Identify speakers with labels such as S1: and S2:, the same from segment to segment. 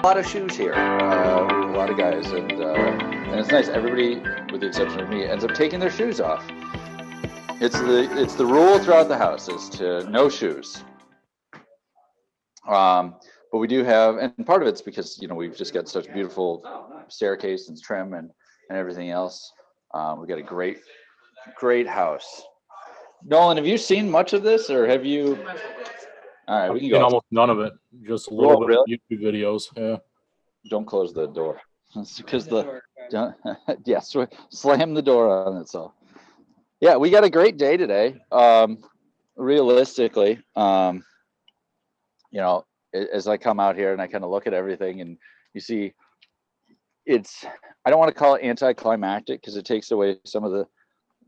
S1: lot of shoes here. We have a lot of guys, and it's nice. Everybody, with the exception of me, ends up taking their shoes off. It's the rule throughout the house is to no shoes. But we do have, and part of it's because we've just got such beautiful staircase and trim and everything else. We've got a great house. Nolan, have you seen much of this, or have you? All right, we can go.
S2: Almost none of it. Just a little bit of YouTube videos. Yeah.
S1: Don't close the door, because slam the door on itself. Yeah, we got a great day today. Realistically, as I come out here and I kind of look at everything, and you see, I don't want to call it anticlimactic because it takes away some of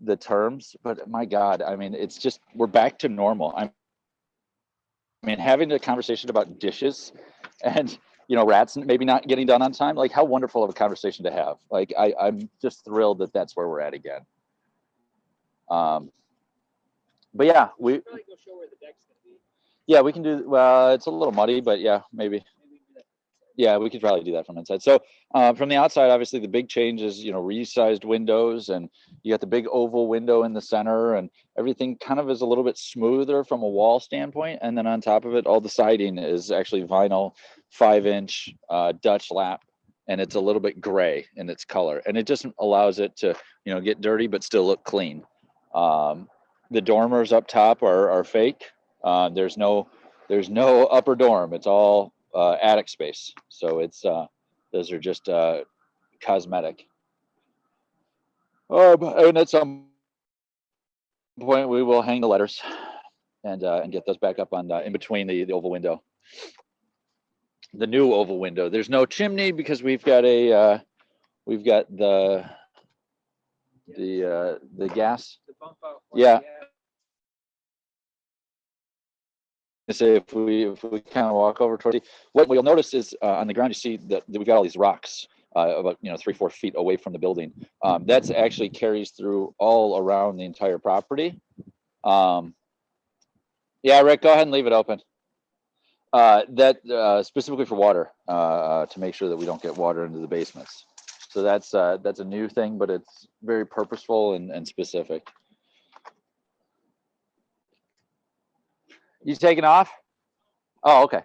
S1: the terms, but my God, I mean, it's just, we're back to normal. I mean, having a conversation about dishes and, rats maybe not getting done on time, like how wonderful of a conversation to have. Like, I'm just thrilled that that's where we're at again. But yeah, we probably go show where the deck's gonna be. Yeah, we can do, well, it's a little muddy, but yeah, maybe. Yeah, we could probably do that from inside. So from the outside, obviously the big change is, resized windows, and you got the big oval window in the center, and everything kind of is a little bit smoother from a wall standpoint. And then on top of it, all the siding is actually vinyl 5-inch Dutch lap, and it's a little bit gray in its color. And it just allows it to, get dirty, but still look clean. The dormers up top are fake. There's no upper dorm. It's all attic space, so it's those are just cosmetic. And at some point we will hang the letters and get those back up on in between the oval window, the new oval window. There's no chimney because we've got the gas. The bump out. Yeah. Say if we kind of walk over towards what you'll notice is on the ground, you see that we've got all these rocks about 3-4 feet away from the building. That's actually carries through all around the entire property. Yeah, Rick, go ahead and leave it open. That specifically for water, to make sure that we don't get water into the basements. So that's a new thing, but it's very purposeful and specific. You taking off? Oh, okay.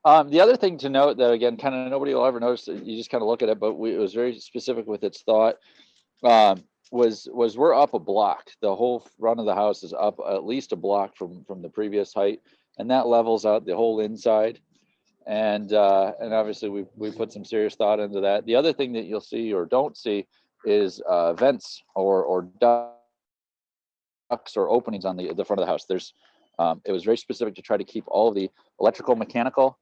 S1: The other thing to note that, again, kind of nobody will ever notice, you just kind of look at it, but it was very specific with its thought, was we're up a block. The whole front of the house is up at least a block from the previous height, and that levels out the whole inside. And obviously we put some serious thought into that. The other thing that you'll see or don't see is vents or ducts or openings on the front of the house. There's it was very specific to try to keep all of the electrical, mechanical,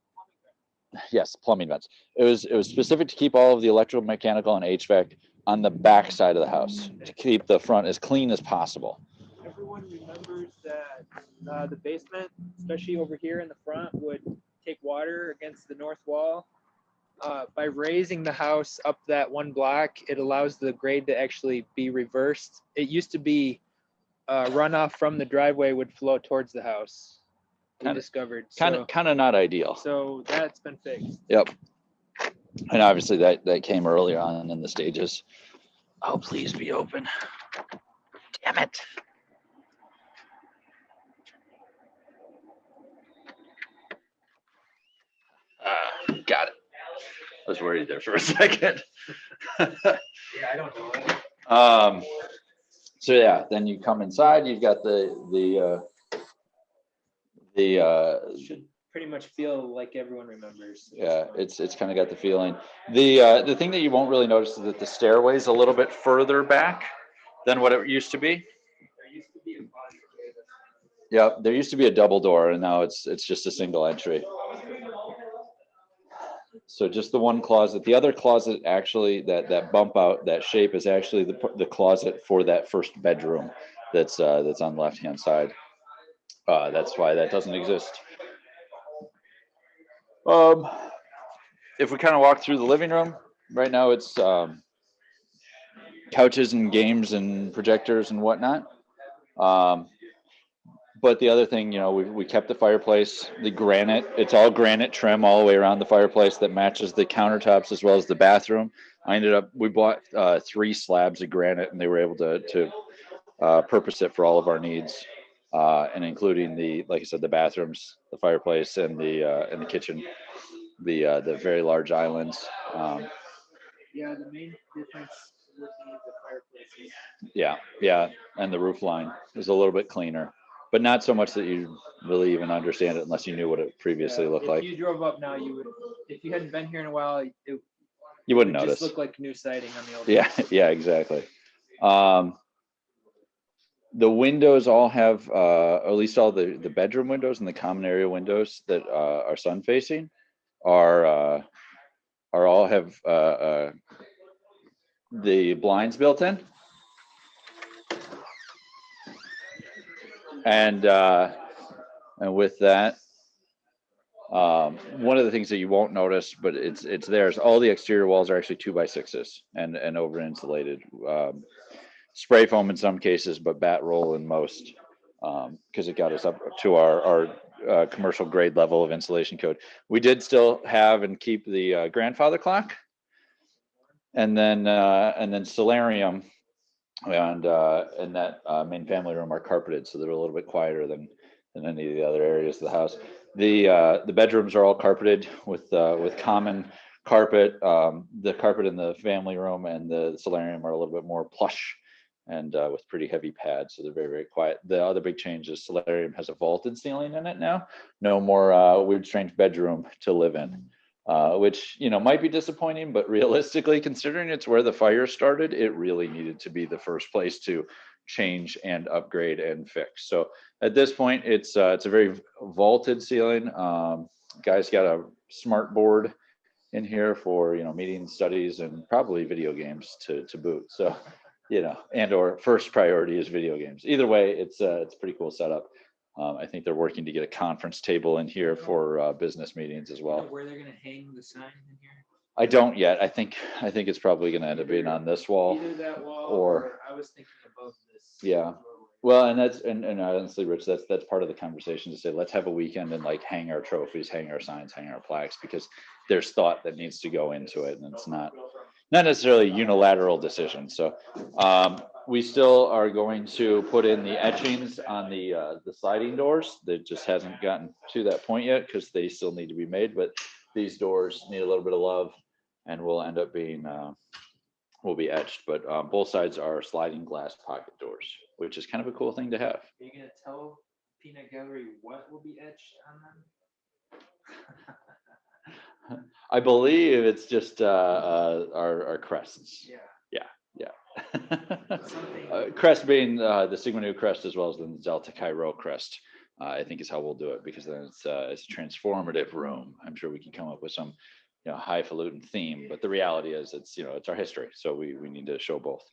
S1: yes, plumbing vents. It was specific to keep all of the electrical, mechanical, and HVAC on the back side of the house to keep the front as clean as possible.
S3: Everyone remembers that the basement, especially over here in the front, would take water against the north wall. By raising the house up that one block, it allows the grade to actually be reversed. It used to be runoff from the driveway would flow towards the house. We discovered
S1: kind of not ideal.
S3: So that's been fixed.
S1: Yep. And obviously that came earlier on in the stages. Oh, please be open. Damn it. Got it. I was worried there for a second.
S3: Yeah, I don't know it.
S1: So yeah, then you come inside. You've got the
S3: should pretty much feel like everyone remembers.
S1: Yeah, it's kind of got the feeling. The thing that you won't really notice is that the stairway is a little bit further back than what it used to be.
S3: There used to be a closet.
S1: Yeah, there used to be a double door, and now it's just a single entry. So just the one closet. The other closet, actually, that bump out, that shape is actually the closet for that first bedroom that's on the left-hand side. That's why that doesn't exist. If we kind of walk through the living room, right now it's couches and games and projectors and whatnot. But the other thing, we kept the fireplace, the granite. It's all granite trim all the way around the fireplace that matches the countertops as well as the bathroom. We bought 3 slabs of granite, and they were able to purpose it for all of our needs, and including like I said, the bathrooms, the fireplace, and the kitchen, the very large islands.
S3: Yeah, the main difference would be the fireplaces.
S1: Yeah, and the roof line is a little bit cleaner, but not so much that you really even understand it unless you knew what it previously looked like.
S3: If you drove up now, you would. If you hadn't been here in a while,
S1: You wouldn't
S3: would
S1: notice.
S3: just look like new siding on the old.
S1: Yeah, exactly. The windows all have, at least all the bedroom windows and the common area windows that are sun facing, are all have the blinds built in, and with that, one of the things that you won't notice, but it's there, is all the exterior walls are actually 2x6s and over insulated. Spray foam in some cases, but bat roll in most, because it got us up to our commercial grade level of insulation code. We did still have and keep the grandfather clock, and then solarium, and that main family room are carpeted, so they're a little bit quieter than any of the other areas of the house. The bedrooms are all carpeted with common carpet. The carpet in the family room and the solarium are a little bit more plush and with pretty heavy pads, so they're very, very quiet. The other big change is solarium has a vaulted ceiling in it now. No more weird, strange bedroom to live in, which might be disappointing, but realistically, considering it's where the fire started, it really needed to be the first place to change and upgrade and fix. So at this point, it's a very vaulted ceiling. Guys got a smart board in here for meetings, studies, and probably video games to boot. So and or first priority is video games. Either way, it's a pretty cool setup. I think they're working to get a conference table in here for business meetings as well.
S3: Where they're gonna hang the sign in here?
S1: I don't yet. I think it's probably going to end up being on this wall.
S3: Either that wall,
S1: or
S3: I was thinking above this.
S1: Yeah. Well, and that's and honestly, Rich, that's part of the conversation, to say let's have a weekend and like hang our trophies, hang our signs, hang our plaques, because there's thought that needs to go into it, and it's not necessarily a unilateral decision. So we still are going to put in the etchings on the sliding doors. That just hasn't gotten to that point yet because they still need to be made. But these doors need a little bit of love, and will end up being will be etched. But both sides are sliding glass pocket doors, which is kind of a cool thing to have.
S3: Are you gonna tell Peanut Gallery what will be etched on them?
S1: I believe it's just our crests.
S3: Yeah.
S1: Crest being the Sigma Nu crest, as well as the Delta Chi Rho crest, I think is how we'll do it, because then it's a transformative room. I'm sure we can come up with some highfalutin theme, but the reality is it's our history, so we need to show both.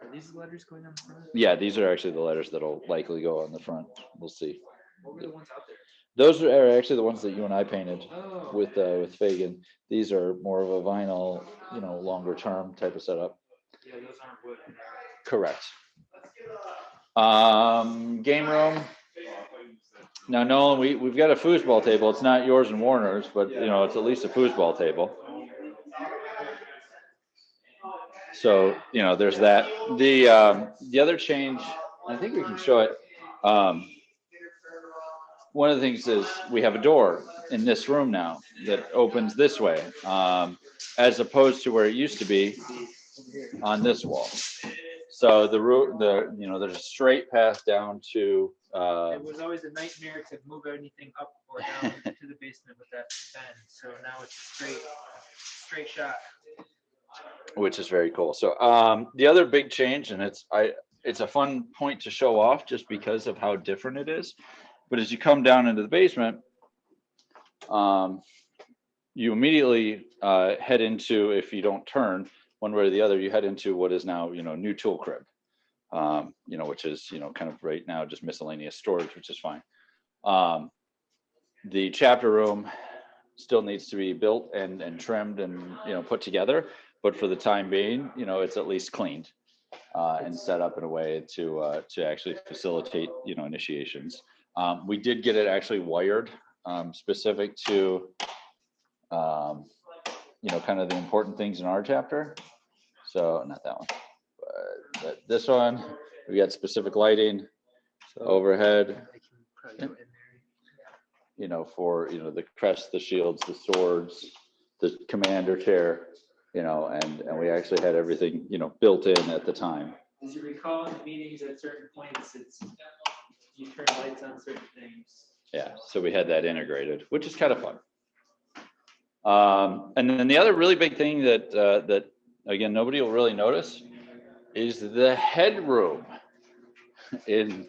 S3: Are these letters going on the front?
S1: Yeah, these are actually the letters that'll likely go on the front. We'll see.
S3: What were the ones out there?
S1: Those are actually the ones that you and I painted with
S3: okay.
S1: Fagan. These are more of a vinyl, longer term type of setup.
S3: Yeah, those aren't wood.
S1: Correct. Game room. Now, Nolan, we've got a foosball table. It's not yours and Warner's, but it's at least a foosball table. So there's that. The other change, I think we can show it. One of the things is we have a door in this room now that opens this way, as opposed to where it used to be on this wall. So there's a straight path down to.
S3: It was always a nightmare to move anything up or down to the basement with that bend. So now it's a straight shot.
S1: Which is very cool. So the other big change, and it's a fun point to show off just because of how different it is. But as you come down into the basement, you immediately head into, if you don't turn one way or the other, you head into what is now new tool crib, which is kind of right now just miscellaneous storage, which is fine. The chapter room still needs to be built and trimmed and put together, but for the time being, it's at least cleaned. and set up in a way to actually facilitate, initiations. We did get it actually wired, specific to, kind of the important things in our chapter. So not that one, but this one, we got specific lighting, overhead, for, the crest, the shields, the swords, the commander chair, and we actually had everything, built in at the time.
S3: As you recall, in the meetings at certain points, you turn lights on certain things.
S1: Yeah, so we had that integrated, which is kind of fun. And then the other really big thing that again, nobody will really notice is the headroom in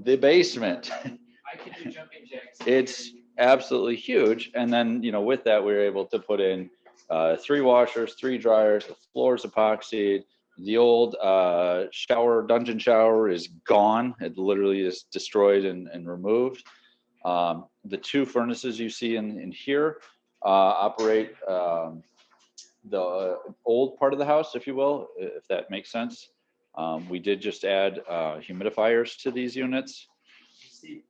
S1: the basement.
S3: I can do jumping jacks.
S1: It's absolutely huge. And then, with that, we were able to put in 3 washers, 3 dryers, the floor's epoxied. The old dungeon shower is gone. It literally is destroyed and removed. The 2 furnaces you see in here operate the old part of the house, if you will, if that makes sense. We did just add humidifiers to these units.
S3: You see,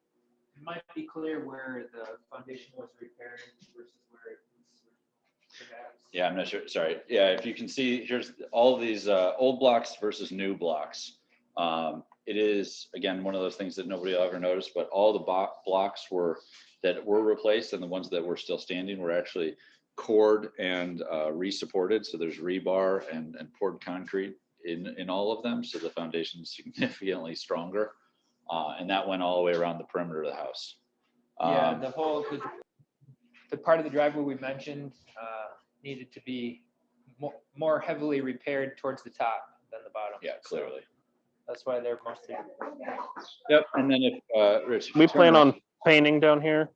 S3: it might be clear where the foundation was repaired versus where it was perhaps.
S1: Yeah, I'm not sure. Sorry. Yeah, if you can see, here's all of these old blocks versus new blocks. It is, again, one of those things that nobody will ever notice, but all the blocks that were replaced and the ones that were still standing were actually cored and re-supported. So there's rebar and poured concrete in all of them. So the foundation is significantly stronger. And that went all the way around the perimeter of the house.
S3: Yeah, the part of the driveway we mentioned needed to be more heavily repaired towards the top than the bottom.
S1: Yeah, clearly.
S3: That's why they're mostly.
S1: Yep. And then if Rich,
S4: We plan on painting down here.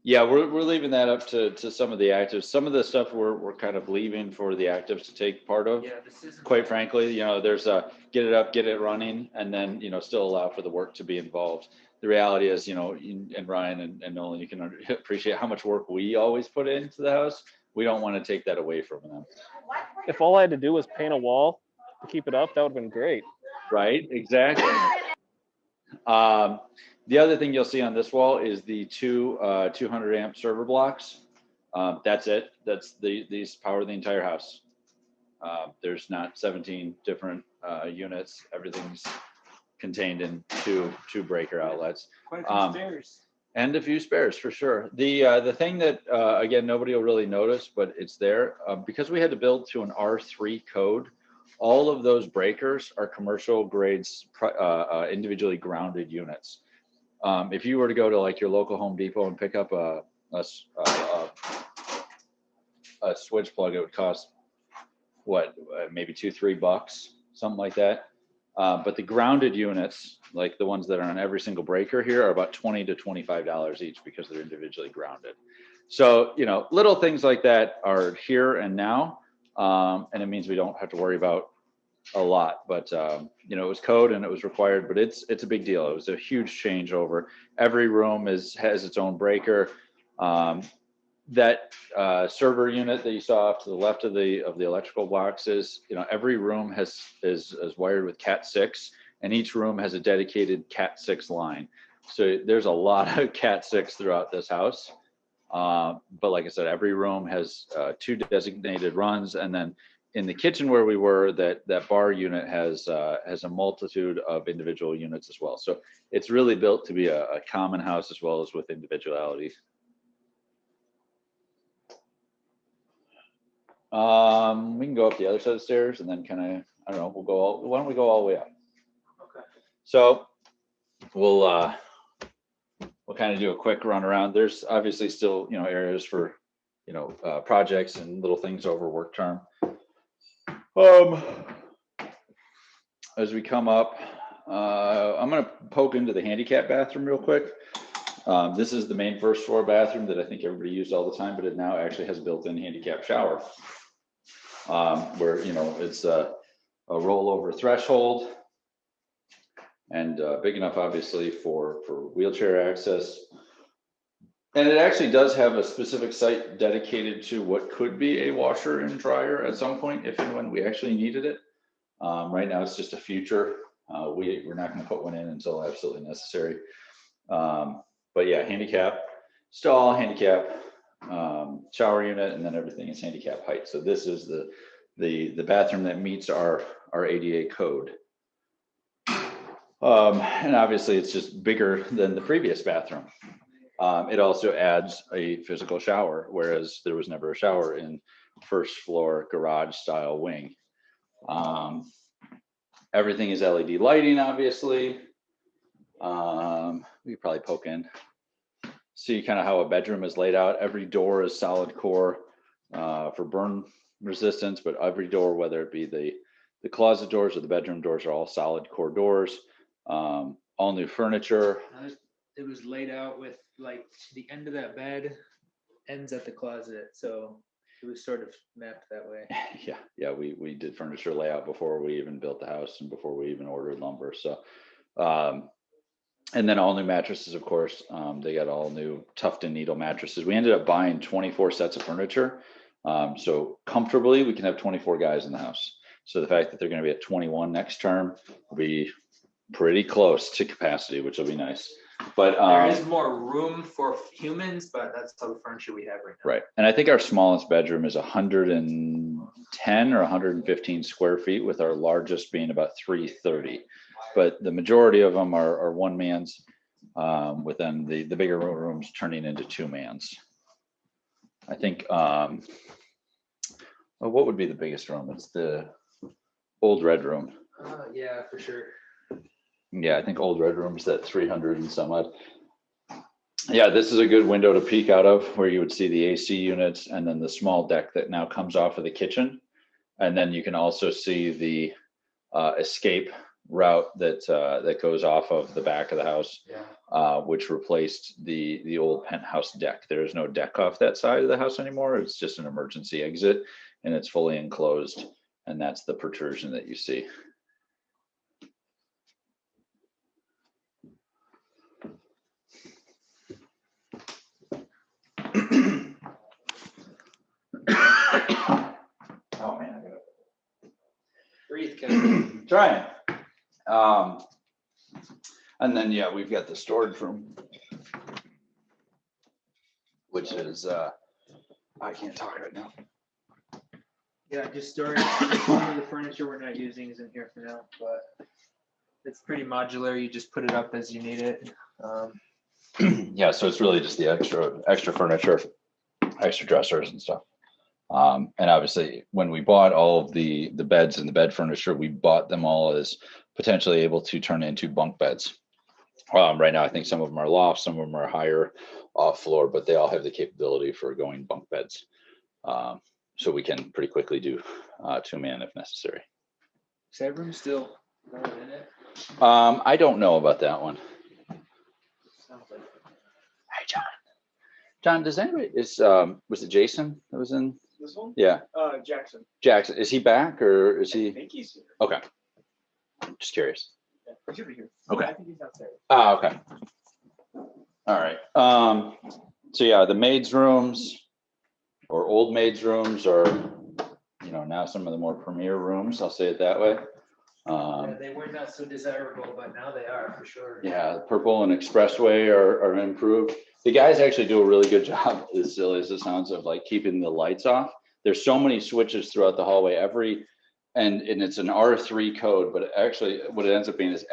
S1: Yeah, we're leaving that up to some of the actives. Some of the stuff we're kind of leaving for the actives to take part of.
S3: Yeah, this isn't.
S1: Quite frankly, there's get it up, get it running, and then still allow for the work to be involved. The reality is, and Ryan and Nolan, you can appreciate how much work we always put into the house. We don't want to take that away from them.
S4: If all I had to do was paint a wall to keep it up, that would have been great.
S1: Right, exactly. The other thing you'll see on this wall is the 200 amp server blocks. That's it. These power the entire house. There's not 17 different units. Everything's contained in two breaker outlets.
S3: Quite a few spares.
S1: And a few spares for sure. The thing that again nobody will really notice, but it's there because we had to build to an R3 code. All of those breakers are commercial grades, individually grounded units. If you were to go to like your local Home Depot and pick up a switch plug, it would cost what, maybe $2-3, something like that. But the grounded units, like the ones that are on every single breaker here, are about $20 to $25 each because they're individually grounded. So, little things like that are here and now. And it means we don't have to worry about a lot, but it was code and it was required, but it's a big deal. It was a huge changeover. Every room has its own breaker. That server unit that you saw off to the left of the electrical boxes, every room is wired with Cat 6, and each room has a dedicated Cat 6 line. So there's a lot of Cat 6 throughout this house. But like I said, every room has 2 designated runs, and then in the kitchen where we were, that bar unit has a multitude of individual units as well. So it's really built to be a common house as well as with individuality. We can go up the other side of the stairs and then kind of, I don't know, why don't we go all the way up?
S3: Okay.
S1: So we'll kind of do a quick run around. There's obviously still, areas for, projects and little things over work term. As we come up, I'm going to poke into the handicap bathroom real quick. This is the main first floor bathroom that I think everybody used all the time, but it now actually has a built-in handicap shower, where, it's a rollover threshold and big enough, obviously, for wheelchair access. And it actually does have a specific site dedicated to what could be a washer and dryer at some point, if and when we actually needed it. Right now, it's just a future. We're not going to put one in until absolutely necessary. But yeah, handicap stall, handicap shower unit, and then everything is handicap height. So this is the bathroom that meets our ADA code. And obviously, it's just bigger than the previous bathroom. It also adds a physical shower, whereas there was never a shower in first floor garage style wing. Everything is LED lighting, obviously. We could probably poke in. See kind of how a bedroom is laid out. Every door is solid core for burn resistance, but every door, whether it be the closet doors or the bedroom doors, are all solid core doors. All new furniture.
S3: It was laid out with like the end of that bed ends at the closet, so it was sort of mapped that way.
S1: Yeah, we did furniture layout before we even built the house and before we even ordered lumber. So and then all new mattresses, of course. They got all new tuft and needle mattresses. We ended up buying 24 sets of furniture. So comfortably we can have 24 guys in the house. So the fact that they're going to be at 21 next term will be pretty close to capacity, which will be nice. But
S3: there is more room for humans, but that's all the furniture we have right now.
S1: Right. And I think our smallest bedroom is 110 or 115 square feet, with our largest being about 330. But the majority of them are one man's, with then the bigger rooms turning into two man's. I think, what would be the biggest room? It's the old red room.
S3: Yeah, for sure.
S1: Yeah, I think old red room's that 300 and some odd. Yeah, this is a good window to peek out of, where you would see the AC units and then the small deck that now comes off of the kitchen. And then you can also see the escape route that goes off of the back of the house, which replaced the old penthouse deck. There is no deck off that side of the house anymore. It's just an emergency exit, and it's fully enclosed. And that's the protrusion that you see. Oh man, I gotta
S3: Breathe, Kevin.
S1: trying. And then yeah, we've got the storage room, which is I can't talk right now.
S3: Yeah, just storage. Some of the furniture we're not using is in here for now, but it's pretty modular. You just put it up as you need it.
S1: Yeah, so it's really just the extra furniture, extra dressers and stuff. And obviously, when we bought all of the beds and the bed furniture, we bought them all as potentially able to turn into bunk beds. Right now, I think some of them are lofts, some of them are higher off floor, but they all have the capability for going bunk beds. So we can pretty quickly do two-man if necessary.
S3: Is that room still in it?
S1: I don't know about that one.
S3: Sounds like
S1: Hey, John. John, does anybody was it Jason that was in?
S3: this one?
S1: Yeah,
S3: Jackson.
S1: Jackson. Is he back or is
S3: I
S1: he?
S3: think he's here.
S1: Okay. Just curious.
S3: Yeah, he should be here.
S1: Okay.
S3: I think he's downstairs.
S1: Ah, okay. All right. So yeah, the maids' rooms or old maids' rooms are, now some of the more premier rooms. I'll say it that way.
S3: Yeah, they were not so desirable, but now they are for sure.
S1: Yeah, Purple and Expressway are improved. The guys actually do a really good job, as silly as it sounds, of like keeping the lights off. There's so many switches throughout the hallway. And it's an R3 code, but actually what it ends up being is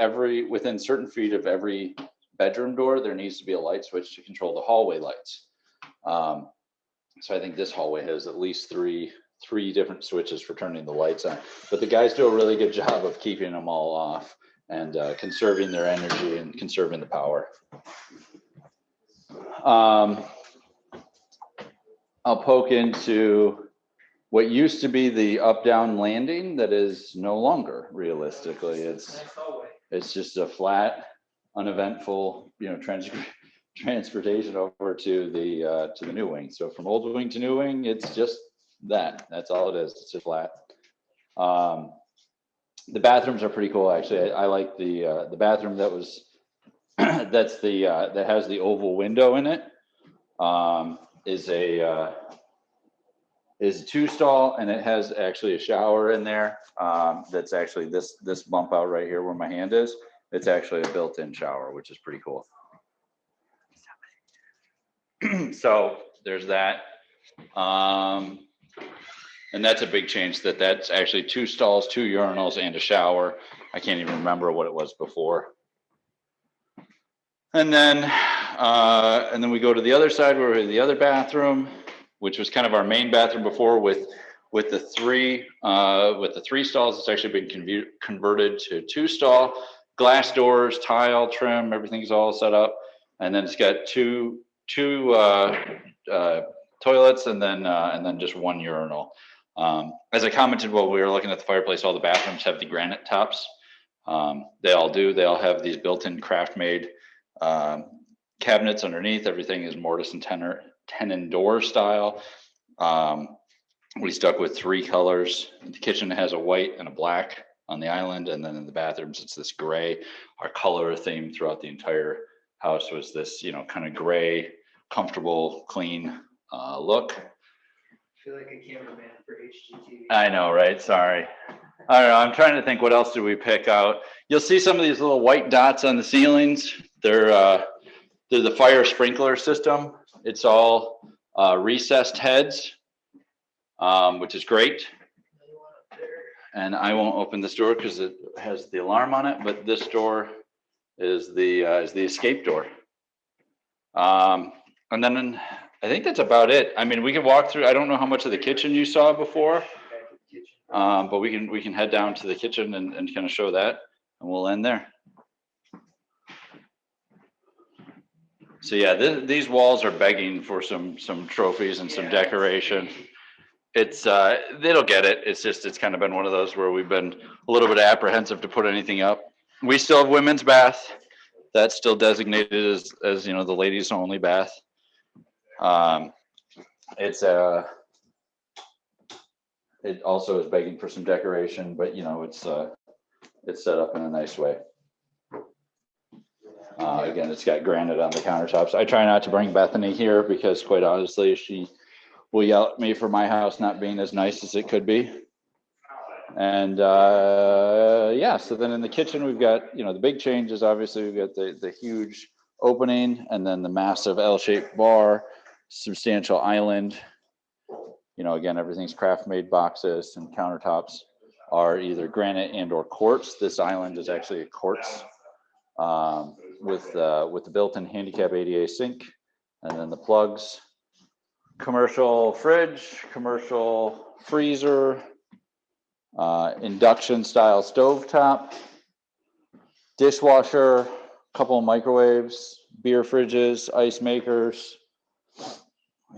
S1: within certain feet of every bedroom door, there needs to be a light switch to control the hallway lights. So I think this hallway has at least three different switches for turning the lights on. But the guys do a really good job of keeping them all off and conserving their energy and conserving the power. I'll poke into what used to be the up-down landing that is no longer realistically. It's just a flat, uneventful, transportation over to the new wing. So from old wing to new wing, it's just that's all it is. It's just flat. The bathrooms are pretty cool, actually. I like the bathroom that has the oval window in it. is a 2-stall, and it has actually a shower in there. That's actually this bump out right here where my hand is. It's actually a built-in shower, which is pretty cool. So there's that. And that's a big change, that's actually 2 stalls, 2 urinals, and a shower. I can't even remember what it was before. And then we go to the other side where we have the other bathroom, which was kind of our main bathroom before with the 3 stalls. It's actually been converted to 2-stall, glass doors, tile, trim, everything's all set up. And then it's got two toilets and then just 1 urinal. As I commented while we were looking at the fireplace, all the bathrooms have the granite tops. They all do. They all have these built-in craft-made cabinets underneath. Everything is mortise and tenon door style. We stuck with 3 colors. The kitchen has a white and a black on the island, and then in the bathrooms it's this gray. Our color theme throughout the entire house was this, kind of gray, comfortable, clean look.
S3: I feel like a cameraman for HGTV.
S1: I know, right? Sorry. I don't know. I'm trying to think, what else did we pick out? You'll see some of these little white dots on the ceilings. They're the fire sprinkler system. It's all recessed heads, which is great. And I won't open this door because it has the alarm on it, but this door is the escape door. And then I think that's about it. I mean, we can walk through. I don't know how much of the kitchen you saw before, but we can head down to the kitchen and kind of show that, and we'll end there. So yeah, these walls are begging for some trophies and some decoration. They'll get it. It's kind of been one of those where we've been a little bit apprehensive to put anything up. We still have women's bath. That's still designated as the ladies only bath. It also is begging for some decoration, but it's set up in a nice way. Again, it's got granite on the countertops. I try not to bring Bethany here because, quite honestly, she will yell at me for my house not being as nice as it could be. And so then in the kitchen we've got the big changes. Obviously we've got the huge opening, and then the massive L-shaped bar, substantial island. Again, everything's craft made boxes, and countertops are either granite and or quartz. This island is actually a quartz with the built-in handicap ADA sink, and then the plugs, commercial fridge, commercial freezer, induction style stovetop, dishwasher, couple of microwaves, beer fridges, ice makers,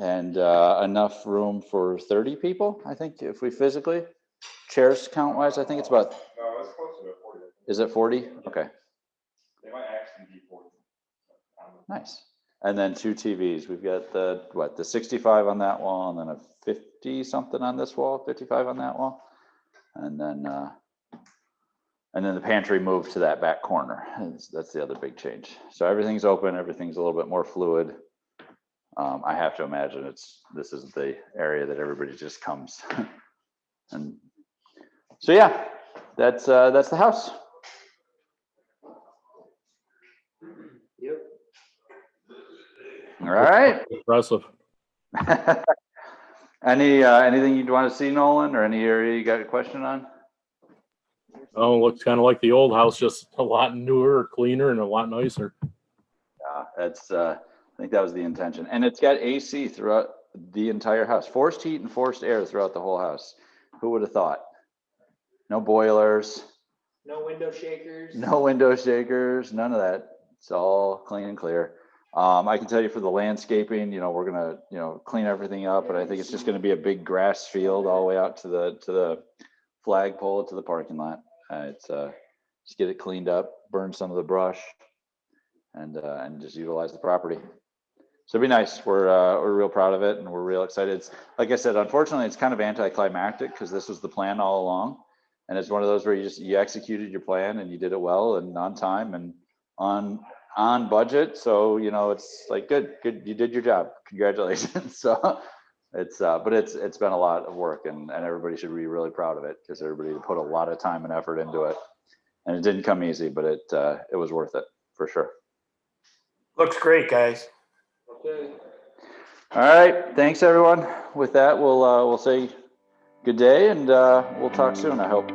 S1: and enough room for 30 people, I think, if we physically. Chairs count wise, I think it's about.
S5: No, it's close to 40.
S1: Is it 40? Okay.
S5: They might actually be 40.
S1: Nice. And then 2 TVs. We've got the 65 on that wall, and then a 50 something on this wall, 55 on that wall. And then the pantry moved to that back corner. That's the other big change. So everything's open. Everything's a little bit more fluid. I have to imagine this is the area that everybody just comes. And so yeah, that's the house.
S3: Yep.
S1: All right.
S2: Impressive.
S1: Anything you'd want to see, Nolan, or any area you got a question on?
S2: Oh, it looks kind of like the old house, just a lot newer, cleaner, and a lot nicer.
S1: Yeah, that's. I think that was the intention, and it's got AC throughout the entire house, forced heat and forced air throughout the whole house. Who would have thought? No boilers.
S3: No window shakers.
S1: No window shakers. None of that. It's all clean and clear. I can tell you for the landscaping, we're gonna, clean everything up, but I think it's just gonna be a big grass field all the way out to the flagpole to the parking lot. Just get it cleaned up, burn some of the brush, and just utilize the property. So it'd be nice. We're real proud of it, and we're real excited. It's, like I said, unfortunately, it's kind of anticlimactic because this was the plan all along, and it's one of those where you executed your plan and you did it well and on time and on on budget. So, you know, it's like, good, you did your job. Congratulations. So but it's been a lot of work, and everybody should be really proud of it, because everybody put a lot of time and effort into it, and it didn't come easy, but it was worth it for sure.
S6: Looks great, guys.
S1: Okay. All right. Thanks, everyone. With that, we'll say good day, and we'll talk soon, I hope.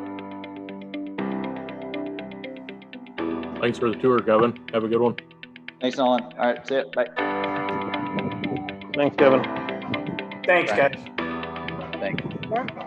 S2: Thanks for the tour, Kevin. Have a good one.
S1: Thanks, Nolan. All right. See ya. Bye.
S4: Thanks, Kevin.
S6: Thanks, guys.
S1: Thanks.